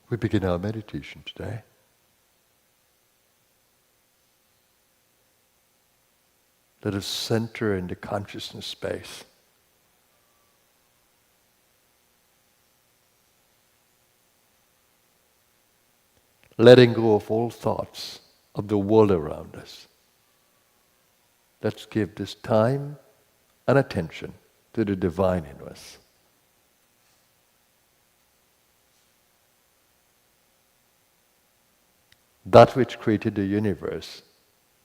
We begin our meditation today. Let us center in the consciousness space. Letting go of all thoughts of the world around us. Let's give this time and attention to the divine in us. That which created the universe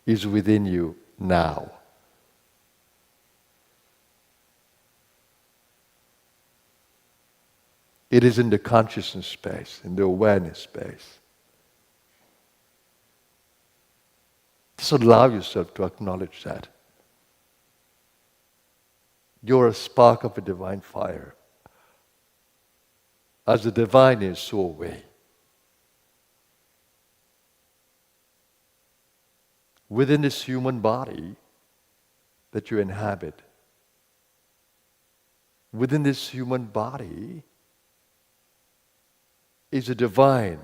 is within you now. It is in the consciousness space, in the awareness space. Just allow yourself to acknowledge that. You're a spark of a divine fire. As the divine is, so are we. Within this human body that you inhabit, within this human body is a divine.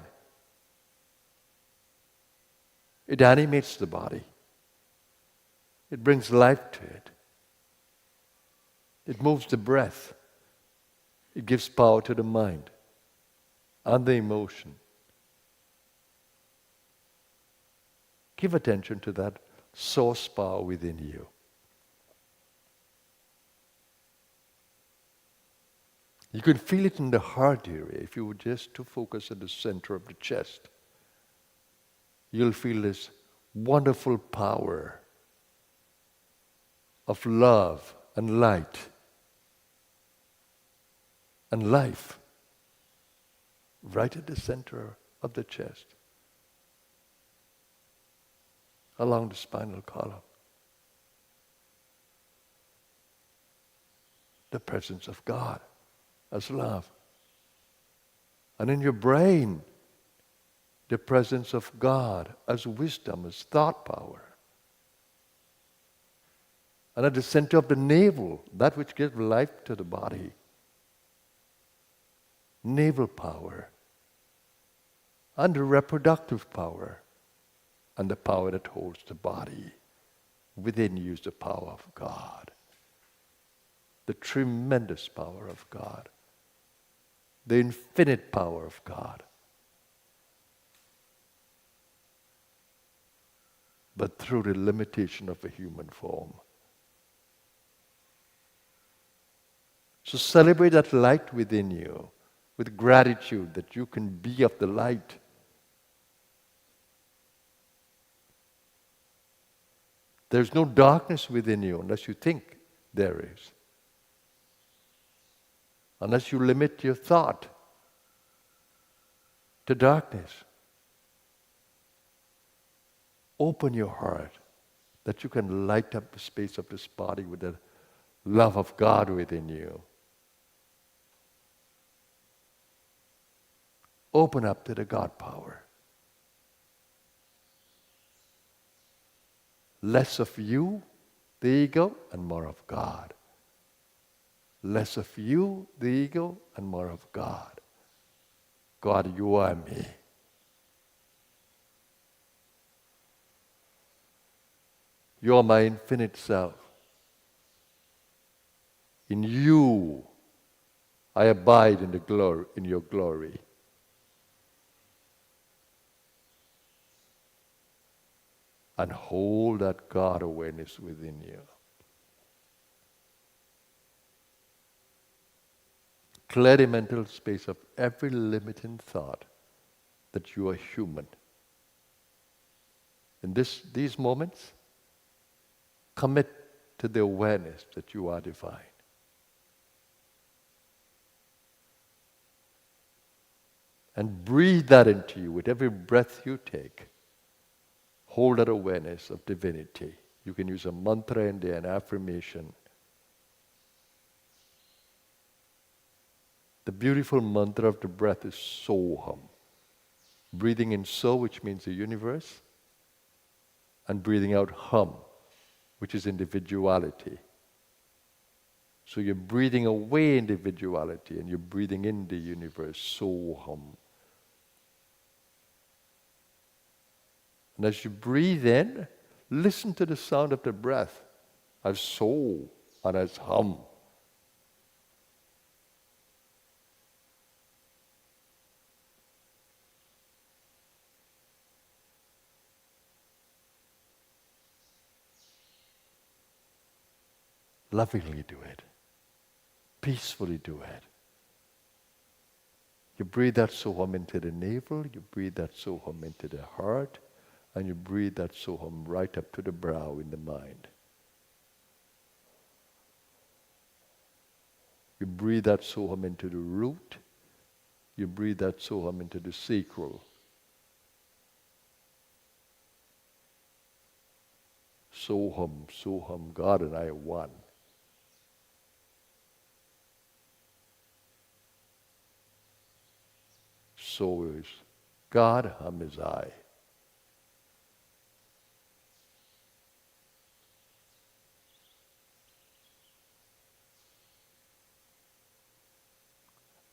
It animates the body. It brings life to it. It moves the breath. It gives power to the mind and the emotion. Give attention to that source power within you. You can feel it in the heart area if you were just to focus at the center of the chest. You'll feel this wonderful power of love and light and life right at the center of the chest, along the spinal column. The presence of God as love. And in your brain, the presence of God as wisdom, as thought power. And at the center of the navel, that which gives life to the body, navel power. And the reproductive power, and the power that holds the body. Within you is the power of God. The tremendous power of God. The infinite power of God. But through the limitation of a human form. So celebrate that light within you with gratitude that you can be of the light. There's no darkness within you unless you think there is. Unless you limit your thought to darkness. Open your heart that you can light up the space of this body with the love of God within you. Open up to the God power. Less of you, the ego, and more of God. Less of you, the ego, and more of God. God, you are me. You are my infinite self. In you, I abide in the glory, in your glory. And hold that God awareness within you. Clear the mental space of every limiting thought that you are human. In these moments, commit to the awareness that you are divine. And breathe that into you with every breath you take. Hold that awareness of divinity. You can use a mantra in there, an affirmation. The beautiful mantra of the breath is Soham. Breathing in So, which means the universe, and breathing out Hum, which is individuality. So you're breathing away individuality and you're breathing in the universe, Soham. And as you breathe in, listen to the sound of the breath as so and as hum. Lovingly do it. Peacefully do it. You breathe that soham into the navel, you breathe that soham into the heart, and you breathe that soham right up to the brow in the mind. You breathe that soham into the root, you breathe that soham into the sacral. Soham, soham, God and I are one. So is God, Hum is I.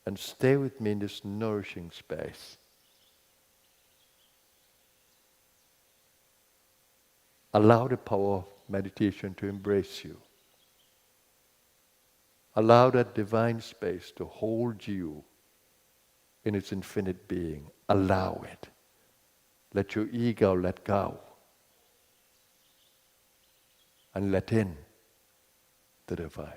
And stay with me in this nourishing space. Allow the power of meditation to embrace you. Allow that divine space to hold you in its infinite being. Allow it. Let your ego let go. And let in the divine.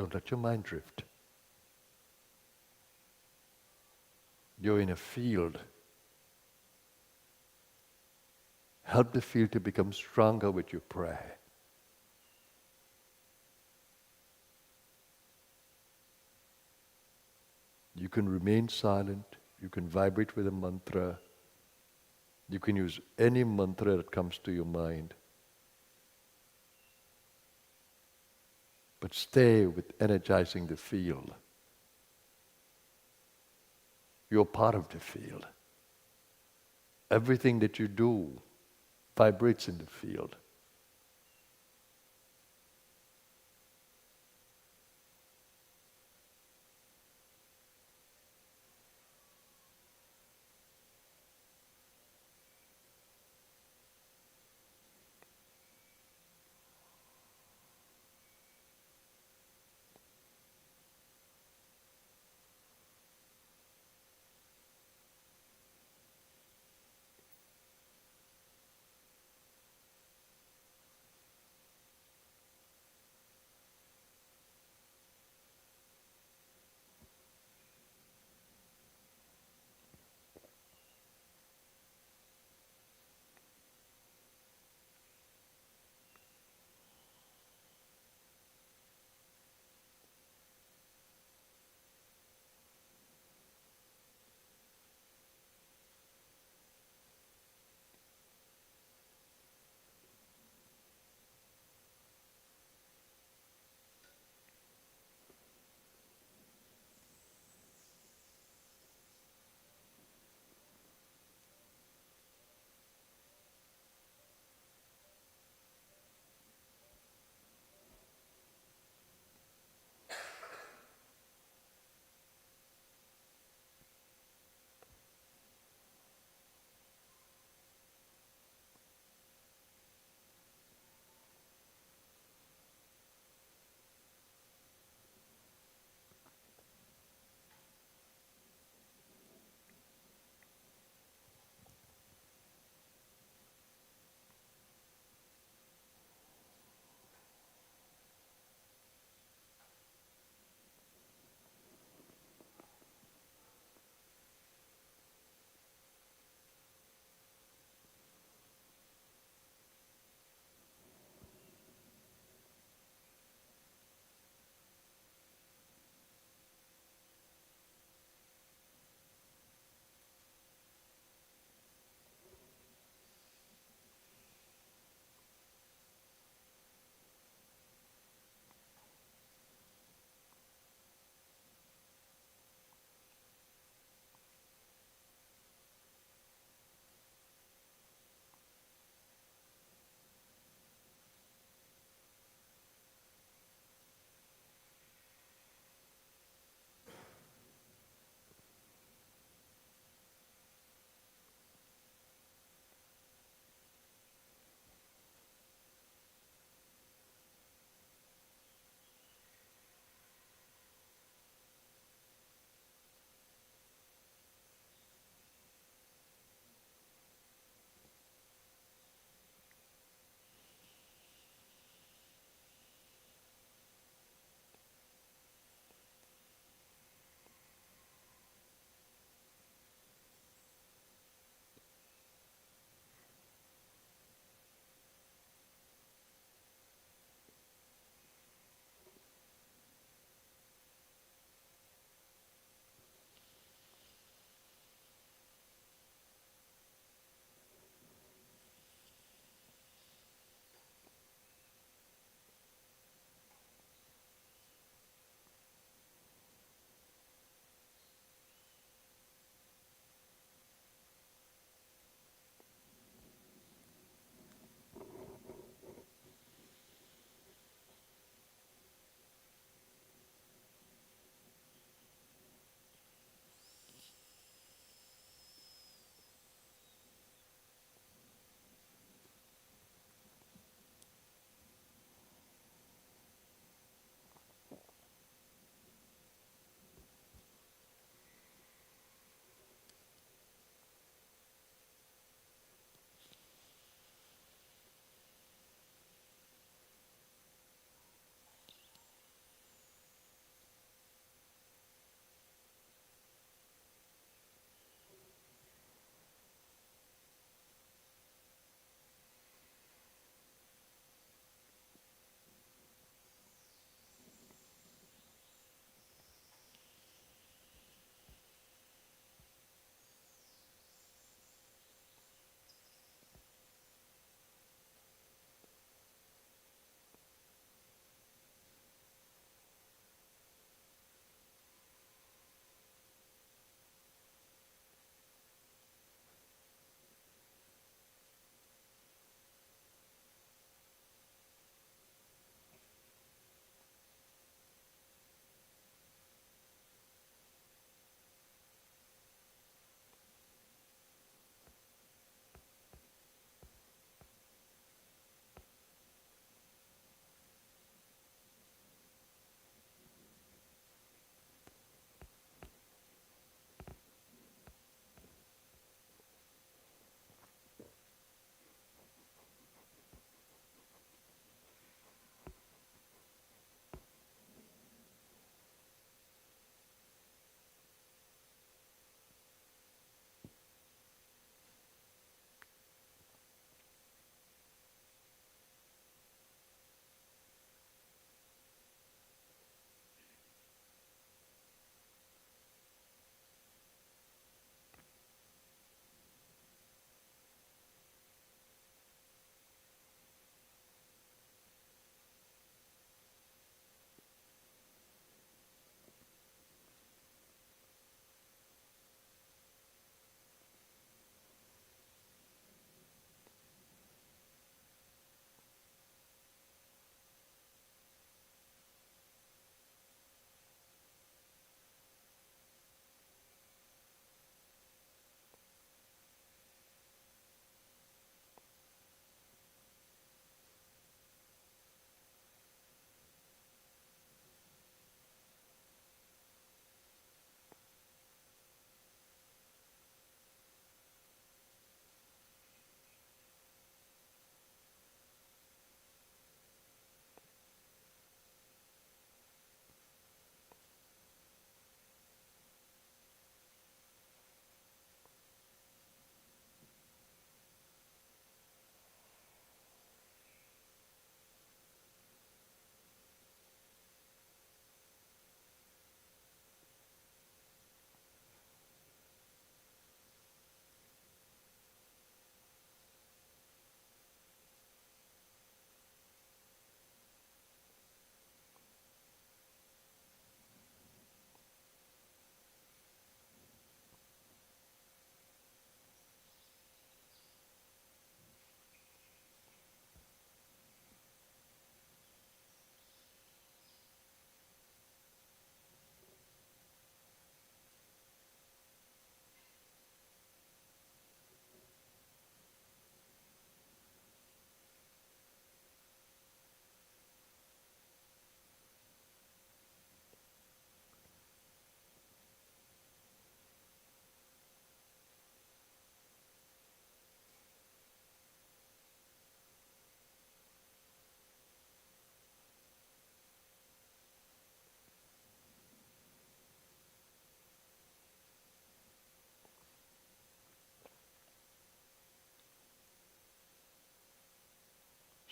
Don't let your mind drift. You're in a field. Help the field to become stronger with your prayer. You can remain silent. You can vibrate with a mantra. You can use any mantra that comes to your mind. But stay with energizing the field. You're part of the field. Everything that you do vibrates in the field.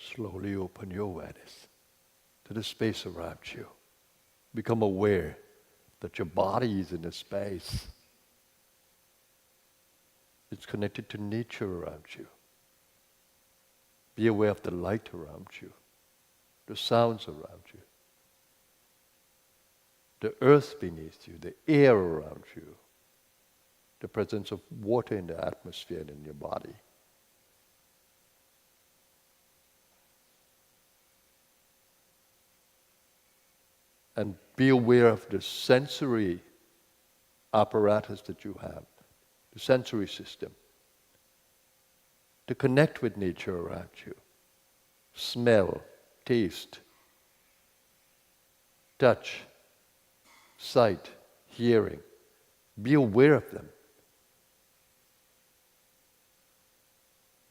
Slowly open your awareness to the space around you. Become aware that your body is in a space. It's connected to nature around you. Be aware of the light around you, the sounds around you, the earth beneath you, the air around you, the presence of water in the atmosphere and in your body. And be aware of the sensory apparatus that you have, the sensory system, to connect with nature around you. Smell, taste, touch, sight, hearing. Be aware of them.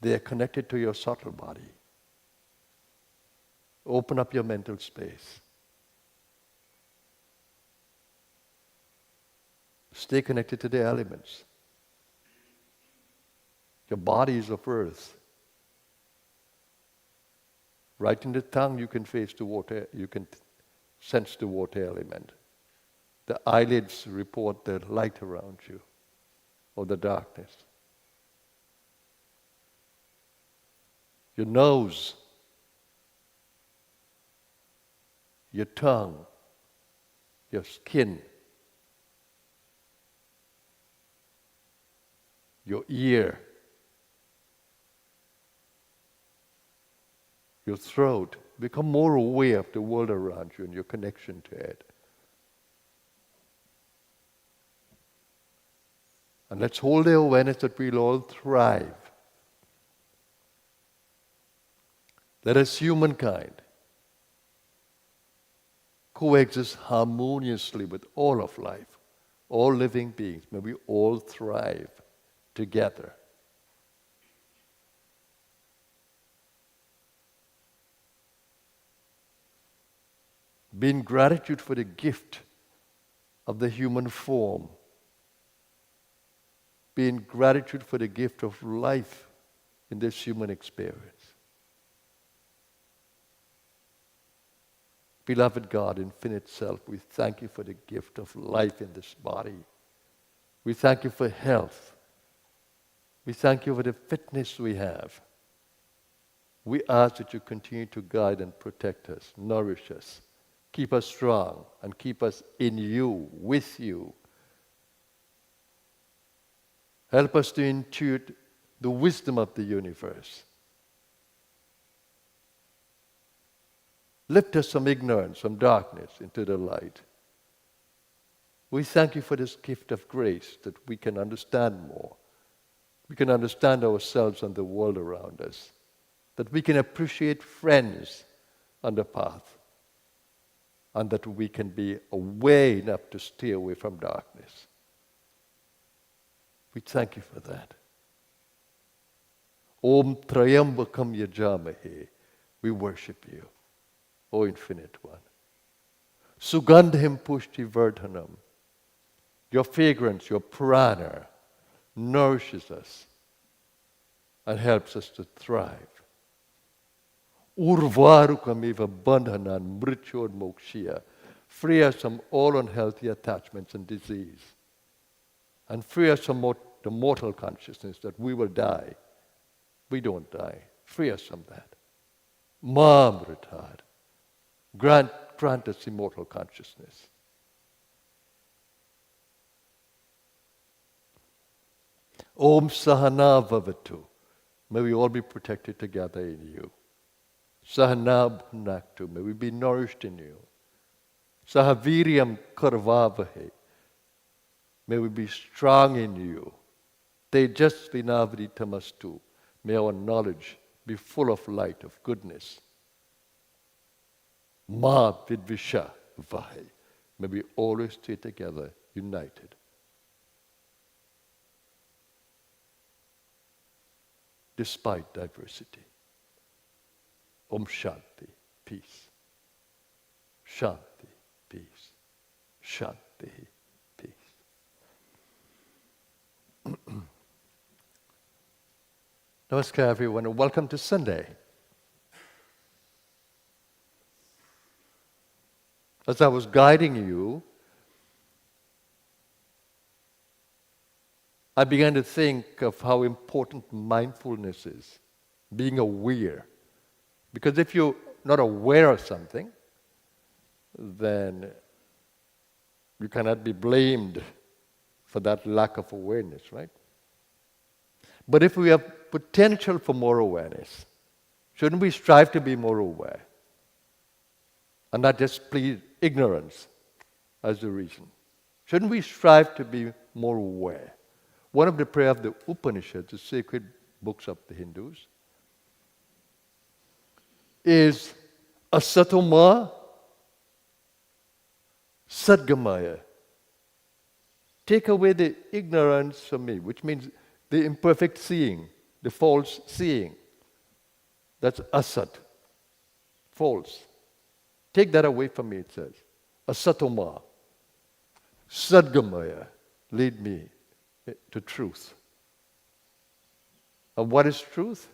They are connected to your subtle body. Open up your mental space. Stay connected to the elements. Your body is of earth. Right in the tongue you can face the water, you can sense the water element. The eyelids report the light around you or the darkness. Your nose, your tongue, your skin, your ear, your throat. Become more aware of the world around you and your connection to it. And let's hold the awareness that we'll all thrive. Let us, humankind, coexist harmoniously with all of life, all living beings. May we all thrive together. Be in gratitude for the gift of the human form. Be in gratitude for the gift of life in this human experience. Beloved God, infinite self, we thank you for the gift of life in this body. We thank you for health. We thank you for the fitness we have. We ask that you continue to guide and protect us, nourish us, keep us strong, and keep us in you, with you. Help us to intuit the wisdom of the universe. Lift us from ignorance, from darkness, into the light. We thank you for this gift of grace that we can understand more. We can understand ourselves and the world around us. That we can appreciate friends on the path. And that we can be aware enough to stay away from darkness. We thank you for that. Om Trayambakam Yajamahe. We worship you, O Infinite One. Sugandhim Pushti Vardhanam. Your fragrance, your prana, nourishes us and helps us to thrive. Urvarukamiva bandhanan mrityod mokshya. Free us from all unhealthy attachments and disease. And free us from the mortal consciousness that we will die. We don't die. Free us from that. Mamritad. Grant us immortal consciousness. Om Sahana Vavatu. May we all be protected together in you. Sahana Bhunaktu. May we be nourished in you. Sahaviryam Karvavahe. May we be strong in you. Tejasvi Navritamastu. May our knowledge be full of light, of goodness. Ma Vidvisha Vahe. May we always stay together, united. Despite diversity. Om Shanti, peace. Shanti, peace. Shanti, peace. Namaskar everyone and welcome to Sunday. as I was guiding you, I began to think of how important mindfulness is, being aware. Because if you're not aware of something, then you cannot be blamed for that lack of awareness, right? But if we have potential for more awareness, shouldn't we strive to be more aware? And not just plead ignorance as the reason. Shouldn't we strive to be more aware? One of the prayer of the Upanishads, the sacred books of the Hindus, is asatoma sadgamaya. Take away the ignorance from me, which means the imperfect seeing, the false seeing. That's asat, false. Take that away from me, it says. Asatoma sadgamaya, lead me to truth. And what is truth?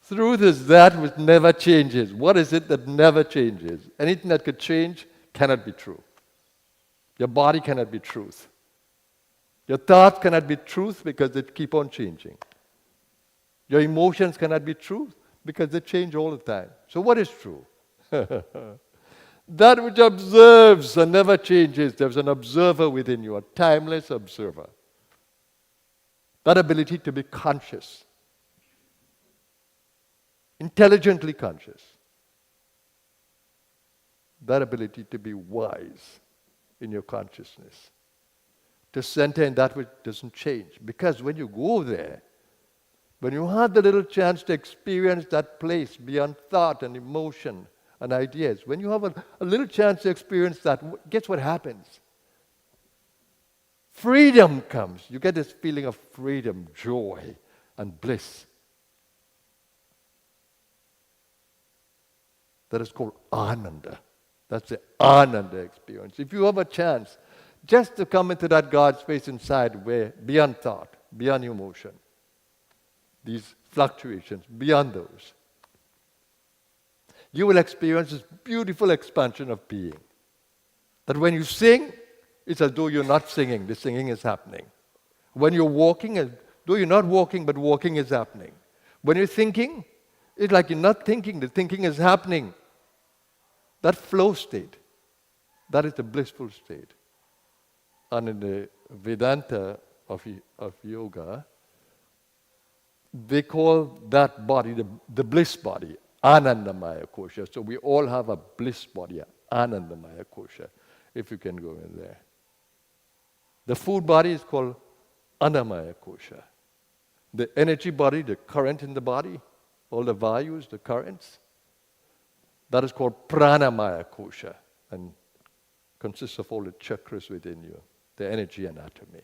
Truth is that which never changes. What is it that never changes? Anything that could change cannot be true. Your body cannot be truth. Your thoughts cannot be truth because they keep on changing. Your emotions cannot be truth because they change all the time. So what is true? That which observes and never changes. There's an observer within you, a timeless observer. That ability to be conscious, intelligently conscious. That ability to be wise in your consciousness, to center in that which doesn't change. Because when you go there, when you have the little chance to experience that place beyond thought and emotion and ideas, when you have a little chance to experience that, guess what happens? Freedom comes. You get this feeling of freedom, joy, and bliss. That is called ananda. That's the ananda experience. If you have a chance just to come into that God space inside where beyond thought, beyond emotion, these fluctuations, beyond those, you will experience this beautiful expansion of being. That when you sing, it's as though you're not singing, the singing is happening. When you're walking, as though you're not walking, but walking is happening. When you're thinking, it's like you're not thinking, the thinking is happening. That flow state, that is the blissful state. And in the Vedanta of yoga, they call that body the bliss body, Anandamaya Kosha. So we all have a bliss body, Anandamaya Kosha, if you can go in there. The food body is called Annamaya Kosha. The energy body, the current in the body, all the vayus, the currents, that is called Pranamaya Kosha and consists of all the chakras within you, the energy anatomy.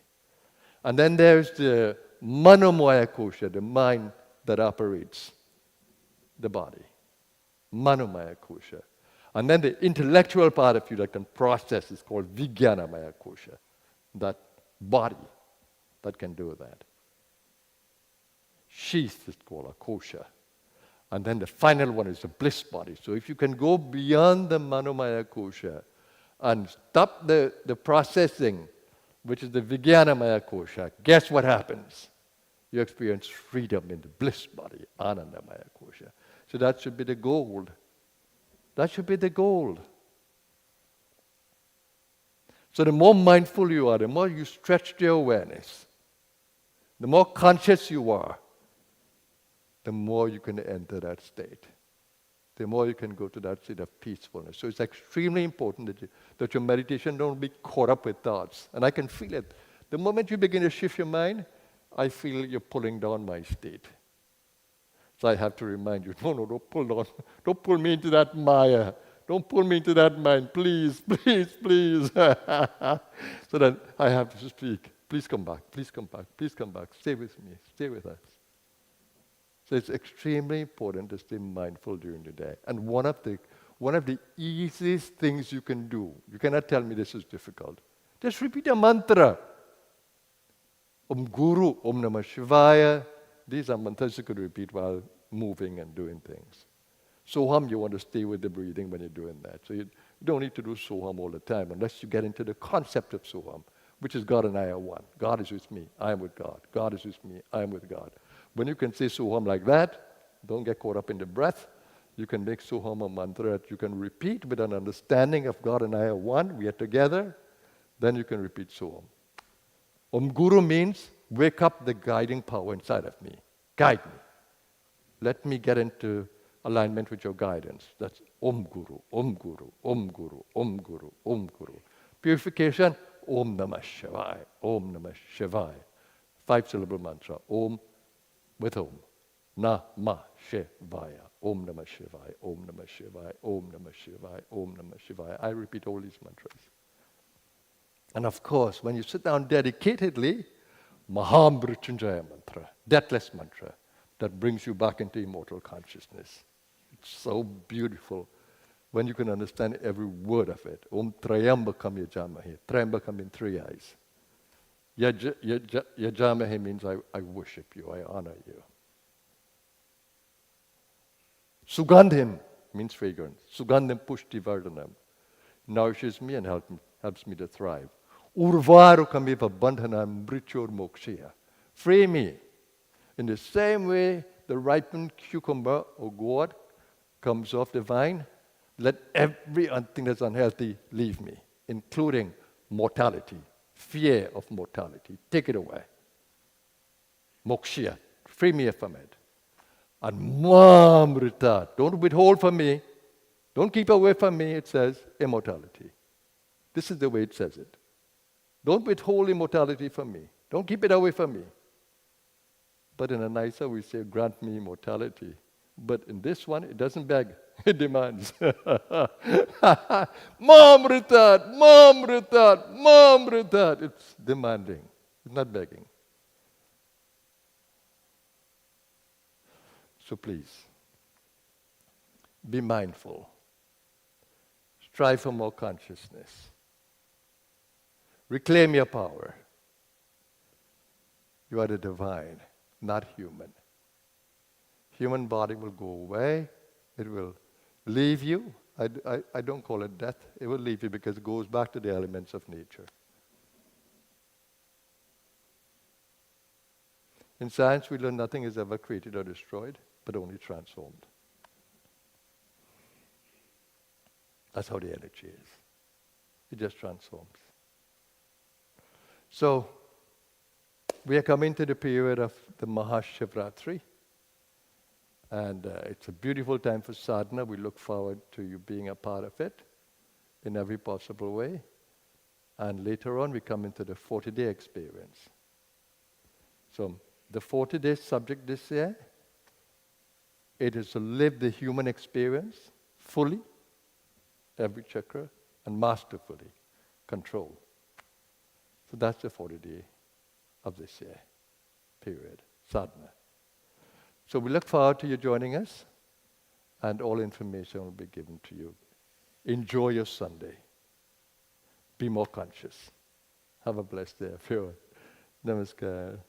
And then there's the Manomaya Kosha, the mind that operates the body. Manomaya Kosha. And then the intellectual part of you that can process is called Vijnanamaya Kosha. That body that can do that. Sheath is called a kosha. And then the final one is the bliss body. So if you can go beyond the Manomaya Kosha and stop the processing, which is the Vijnanamaya Kosha, guess what happens? You experience freedom in the bliss body, Anandamaya Kosha. So that should be the goal. That should be the goal. So the more mindful you are, the more you stretch your awareness, the more conscious you are, the more you can enter that state. The more you can go to that state of peacefulness. So it's extremely important that your meditation don't be caught up with thoughts. And I can feel it. The moment you begin to shift your mind, I feel you're pulling down my state. So I have to remind you, no, don't pull down. Don't pull me into that maya. Don't pull me into that mind. Please, please, please. So then I have to speak. Please come back. Please come back. Please come back. Stay with me. Stay with us. So it's extremely important to stay mindful during the day. And one of the easiest things you can do, you cannot tell me this is difficult, just repeat a mantra. Om Guru, Om Namah Shivaya. These are mantras you could repeat while moving and doing things. Soham, you want to stay with the breathing when you're doing that. So you don't need to do Soham all the time unless you get into the concept of Soham, which is God and I are one. God is with me, I am with God. God is with me, I am with God. When you can say Soham like that, don't get caught up in the breath. You can make Soham a mantra that you can repeat with an understanding of God and I are one, we are together. Then you can repeat Soham. Guru means wake up the guiding power inside of me. Guide me. Let me get into alignment with your guidance. That's Om Guru, Om Guru, Om Guru, Om Guru, Om Guru. Purification, Om Namah Shivaya, Om Namah Shivaya. 5-syllable mantra, Om with Om. Namah Shivaya, Om Namah Shivaya, Om Namah Shivaya, Om Namah Shivaya, Om Namah Shivaya. I repeat all these mantras. And of course, when you sit down dedicatedly, Mahamrityunjaya mantra, deathless mantra, that brings you back into immortal consciousness. It's so beautiful when you can understand every word of it. Om Trayambakam Yajamahe. Trayambakam in 3 eyes. Yajamahe means I worship you, I honor you. Sugandhim means fragrance. Sugandhim pushti vardhanam. Nourishes me and helps me to thrive. Urvarukamiva bandhanam mrityur mokshiya. Free me. In the same way the ripened cucumber or gourd comes off the vine, let everything that's unhealthy leave me, including mortality, fear of mortality. Take it away. Mokshiya, free me from it. And mamrita, don't withhold from me, don't keep away from me, it says immortality. This is the way it says it. Don't withhold immortality from me. Don't keep it away from me. But in a nicer we say, grant me immortality. But in this one, it doesn't beg, it demands. Mamritat, mamritat, mamritat. It's demanding, it's not begging. So please, be mindful. Strive for more consciousness. Reclaim your power. You are the divine, not human. Human body will go away. It will leave you. I don't call it death. It will leave you because it goes back to the elements of nature. In science, we learn nothing is ever created or destroyed, but only transformed. That's how the energy is. It just transforms. So, we are coming to the period of the Mahashivratri. And it's a beautiful time for sadhana. We look forward to you being a part of it in every possible way. And later on, we come into the 40-day experience. So, the 40-day subject this year, it is to live the human experience fully, every chakra, and masterfully, control. So that's the 40-day of this year, period, sadhana. So we look forward to you joining us, and all information will be given to you. Enjoy your Sunday. Be more conscious. Have a blessed day, everyone. Namaskar.